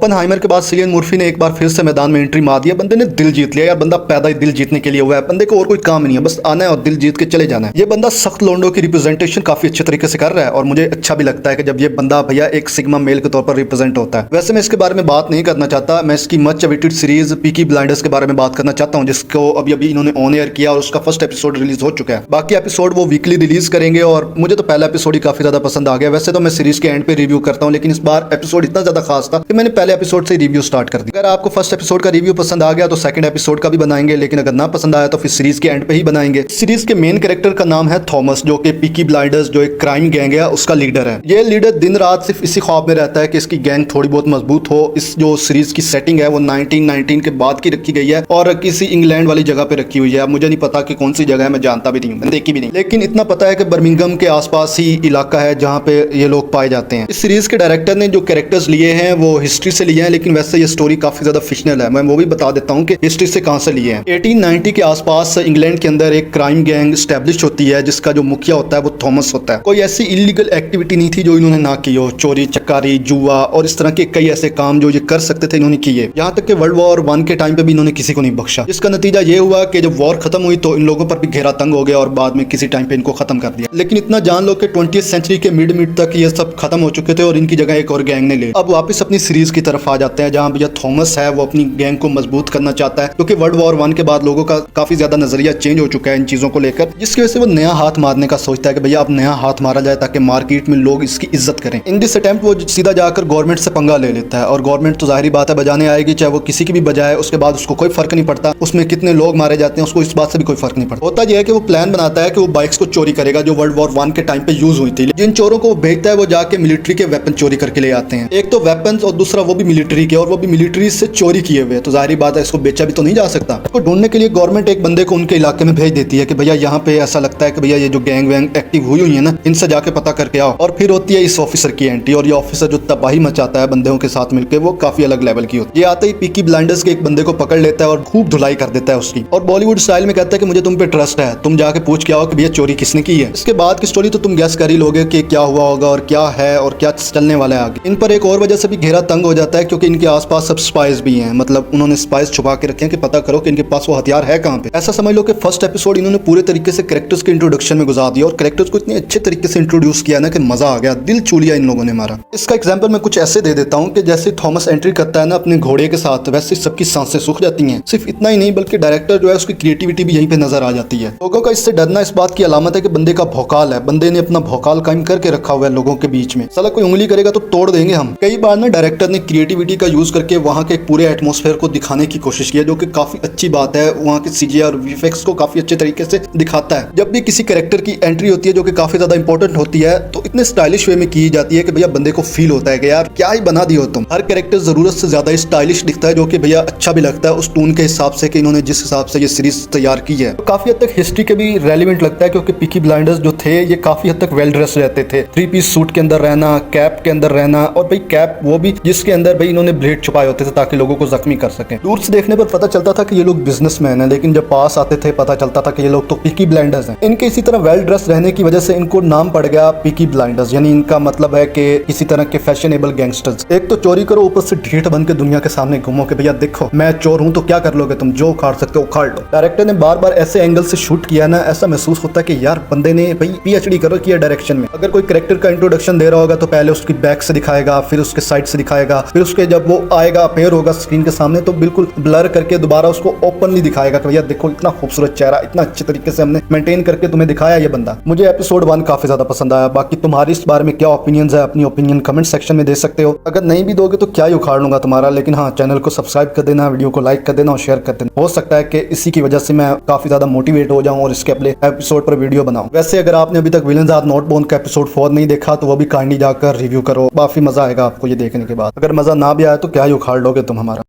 Oppenheimer के बाद Cillian Murphy ने एक बार फिर से मैदान में एंट्री मार दिया। बंदे ने दिल जीत लिया यार, बंदा पैदा ही दिल जीतने के लिए हुआ है। बंदे को और कोई काम नहीं है, बस आना है और दिल जीत के चले जाना है। ये बंदा सख्त लोंडो की रिप्रेजेंटेशन काफी अच्छे तरीके से कर रहा है और मुझे अच्छा भी लगता है कि जब ये बंदा भैया एक सिग्मा मेल के तौर पर रिप्रेजेंट होता है। वैसे मैं इसके बारे में बात नहीं करना चाहता, मैं इसकी much awaited series Peaky blinders के बारे में बात करना चाहता हूँ, जिसको अभी अभी इन्होंने ऑन एयर किया और उसका फर्स्ट एपिसोड रिलीज हो चुका है। बाकी एपिसोड वो वीकली रिलीज करेंगे और मुझे तो पहला एपिसोड ही काफी ज्यादा पसंद आ गया। वैसे तो मैं सीरीज के एंड पे रिव्यू करता हूँ, लेकिन इस बार एपिसोड इतना ज्यादा खास था कि मैंने पहले एपिसोड से रिव्यू स्टार्ट कर दिया। अगर आपको फर्स्ट एपिसोड का रिव्यू पसंद आ गया तो सेकंड एपिसोड का भी बनाएंगे, लेकिन अगर ना पसंद आया तो फिर सीरीज के एंड पे ही बनाएंगे। सीरीज के मेन कैरेक्टर का नाम है थॉमस, जो कि पीकी ब्लाइंडर्स जो एक क्राइम गैंग है उसका लीडर है। ये लीडर दिन रात सिर्फ इसी ख्वाब में रहता है कि इसकी गैंग थोड़ी बहुत मजबूत हो। इस जो सीरीज की सेटिंग है वो 1919 के बाद की रखी गई है और किसी इंग्लैंड वाली जगह पे रखी हुई है। मुझे नहीं पता कि कौन सी जगह है, मैं जानता भी नहीं हूँ, देखी भी नहीं, लेकिन इतना पता है कि बर्मिंघम के आसपास ही इलाका है जहाँ पे ये लोग पाए जाते हैं। इस सीरीज के डायरेक्टर ने जो कैरेक्टर्स लिए हैं वो हिस्ट्री से लिए हैं, लेकिन वैसे ये स्टोरी काफी ज्यादा फिक्शनल है। मैं वो भी बता देता हूँ कि हिस्ट्री से कहाँ से लिए हैं। 1890 के आसपास इंग्लैंड के अंदर एक क्राइम गैंग स्टैब्लिश होती है, जिसका जो मुखिया होता है वो थॉमस होता है। कोई ऐसी इलीगल एक्टिविटी नहीं थी जो इन्होंने ना की हो, चोरी चकारी जुआ और इस तरह के कई ऐसे काम जो ये कर सकते थे इन्होंने किए। यहाँ तक कि वर्ल्ड वॉर 1 के टाइम पे भी इन्होंने किसी को नहीं बख्शा। इसका नतीजा ये हुआ कि जब वॉर खत्म हुई तो इन लोगों पर भी घेरा तंग हो गया और बाद में किसी टाइम पे इनको खत्म कर दिया। लेकिन इतना जान लो कि 20th सेंचुरी के मिड तक ये सब खत्म हो चुके थे और इनकी जगह एक और गैंग ने ले। अब वापस अपनी सीरीज की तरफ आ जाते हैं, जहाँ भैया थॉमस है वो अपनी गैंग को मजबूत करना चाहता है, क्योंकि वर्ल्ड वॉर 1 के बाद लोगों का काफी ज्यादा नजरिया चेंज हो चुका है इन चीजों को लेकर, जिसकी वजह से वो नया हाथ मारने का सोचता है कि भैया अब नया हाथ मारा जाए ताकि मार्केट में लोग इसकी इज्जत करें। इन दिस अटेम्प्ट वो सीधा जाकर गवर्नमेंट से पंगा ले लेता है और गवर्नमेंट तो जाहिर बात है बजाने आएगी, चाहे वो किसी की भी बजाए, उसके बाद उसको कोई फर्क नहीं पड़ता उसमें कितने लोग मारे जाते हैं, उसको इस बात से भी कोई फर्क नहीं पड़ता। होता यह है कि वो प्लान बनाता है कि वो बाइक्स को चोरी करेगा जो वर्ल्ड वॉर 1 के टाइम पे यूज हुई थी। जिन चोरों को वो भेजता है वो जाके मिलिट्री के वेपन चोरी करके ले आते हैं। एक तो वेपन्स और दूसरा वो भी मिलिट्री के, और वो भी मिलिट्री से चोरी किए हुए। तो जाहिर बात है इसको बेचा भी तो नहीं जा सकता। इसको ढूंढने के लिए गवर्नमेंट एक बंदे को उनके इलाके में भेज देती है कि भैया यहाँ पे ऐसा लगता है कि भैया ये जो गैंग वैंग एक्टिव हुई है ना, इनसे जाके पता करके आओ। और फिर होती है इस ऑफिसर की एंट्री, और ये ऑफिसर जो तबाही मचाता है बंदों के साथ मिलकर, वो काफी अलग लेवल की होती है। ये आते ही पीकी ब्लाइंडर्स के एक बंदे को पकड़ लेता है और खूब धुलाई कर देता है उसकी, और बॉलीवुड स्टाइल में कहता है कि मुझे तुम पे ट्रस्ट है, तुम जाके पूछ के आओ कि भैया चोरी किसने की है। इसके बाद की स्टोरी तो तुम गैस कर ही लोगे कि क्या हुआ होगा और क्या है और क्या चलने वाला है आगे। इन पर एक और वजह से भी घेरा तंग हो जाता है, क्योंकि इनके आसपास सब स्पाइस भी हैं, मतलब उन्होंने स्पाइस छुपा के रखे हैं कि पता करो कि इनके पास वो हथियार है कहाँ पे। ऐसा समझ लो कि फर्स्ट एपिसोड इन्होंने पूरे तरीके से कैरेक्टर्स के इंट्रोडक्शन में गुजार दिया और कैरेक्टर्स को इतने अच्छे तरीके से इंट्रोड्यूस किया ना कि मजा आ गया, दिल छू लिया इन लोगों ने हमारा। इसका एग्जांपल मैं कुछ ऐसे दे देता हूँ कि जैसे थॉमस एंट्री करता है ना अपने घोड़े के साथ, वैसे सबकी सांसें सूख जाती हैं। सिर्फ इतना ही नहीं बल्कि डायरेक्टर जो है उसकी क्रिएटिविटी भी यहीं पे नजर आ जाती है। लोगों का इससे डरना इस बात की अलामत है कि बंदे का भौकाल है, बंदे ने अपना भौकाल कायम करके रखा हुआ है लोगों के बीच में। साला कोई उंगली करेगा तो तोड़ देंगे हम। कई बार ना डायरेक्टर ने क्रिएटिविटी का यूज करके वहाँ के पूरे एटमॉस्फेयर को दिखाने की कोशिश की है, जो कि काफी अच्छी बात है। वहाँ के सीजीआई और वीएफएक्स को काफी अच्छे तरीके से दिखाता है। जब भी किसी कैरेक्टर की एंट्री होती है जो कि काफी ज्यादा इंपॉर्टेंट होती है, तो इतने स्टाइलिश वे में की जाती है कि भैया बंदे को फील होता है कि यार क्या ही बना दिया हो तुम। हर कैरेक्टर जरूरत से ज्यादा स्टाइलिश दिखता है, जो कि भैया अच्छा भी लगता है उस टून के हिसाब से कि इन्होंने जिस हिसाब से ये सीरीज तैयार की है। तो काफी हद तक हिस्ट्री के भी रेलिवेंट लगता है, क्योंकि पीकी ब्लाइंडर्स जो थे ये काफी हद तक वेल ड्रेस रहते थे। 3 पीस सूट के अंदर रहना, कैप के अंदर रहना, और भाई कैप वो भी जिसके अंदर भाई इन्होंने ब्लेड छुपाए होते थे ताकि लोगों को जख्मी कर सकें। दूर से देखने पर पता चलता था कि ये लोग बिजनेसमैन हैं, लेकिन जब पास आते थे पता चलता था कि ये लोग तो पीकी ब्लाइंडर्स हैं। इनके इसी तरह वेल ड्रेस रहने की वजह से इनको नाम पड़ गया पीकी ब्लाइंडर्स, यानी इनका मतलब है कि किसी तरह के फैशनेबल गैंगस्टर्स। एक तो चोरी करो, ऊपर से ढीठ बन के दुनिया के सामने घूमो कि भैया देखो मैं चोर हूं, तो क्या कर लोगे तुम, जो उखाड़ सकते हो उखाड़ लो। डायरेक्टर ने बार बार ऐसे एंगल से शूट किया ना, ऐसा महसूस होता है कि यार बंदे ने भाई पीएचडी करो किया डायरेक्शन में। अगर कोई कैरेक्टर का इंट्रोडक्शन दे रहा होगा तो पहले उसकी बैक से दिखाएगा, फिर उसके साइड से दिखाएगा, फिर उसके जब वो आएगा अपेयर होगा स्क्रीन के सामने तो बिल्कुल ब्लर करके दोबारा उसको ओपनली दिखाएगा कि भैया देखो इतना खूबसूरत चेहरा, इतना अच्छे तरीके से हमने मेंटेन करके तुम्हें दिखाया ये बंदा। मुझे एपिसोड 1 काफी ज्यादा पसंद आया। बाकी तुम्हारी इस बारे में क्या ओपिनियंस है, अपनी ओपिनियन कमेंट सेक्शन में दे सकते हो। अगर नहीं भी दोगे तो क्या ही उखाड़ लूंगा तुम्हारा, लेकिन हाँ चैनल को सब्सक्राइब कर देना, वीडियो को लाइक कर देना और शेयर कर देना। हो सकता है कि इसी की वजह से मैं काफी ज्यादा मोटिवेट हो जाऊं और इसके अगले एपिसोड पर वीडियो बनाऊं। वैसे अगर आपने अभी तक विलेन ज़ाद नोटबोन का एपिसोड 4 नहीं देखा तो वो भी काइंडली जाकर रिव्यू करो, काफी मजा आएगा आपको ये देखने के बाद। अगर मजा ना भी आया तो क्या ही उखाड़ लोगे तुम हमारा।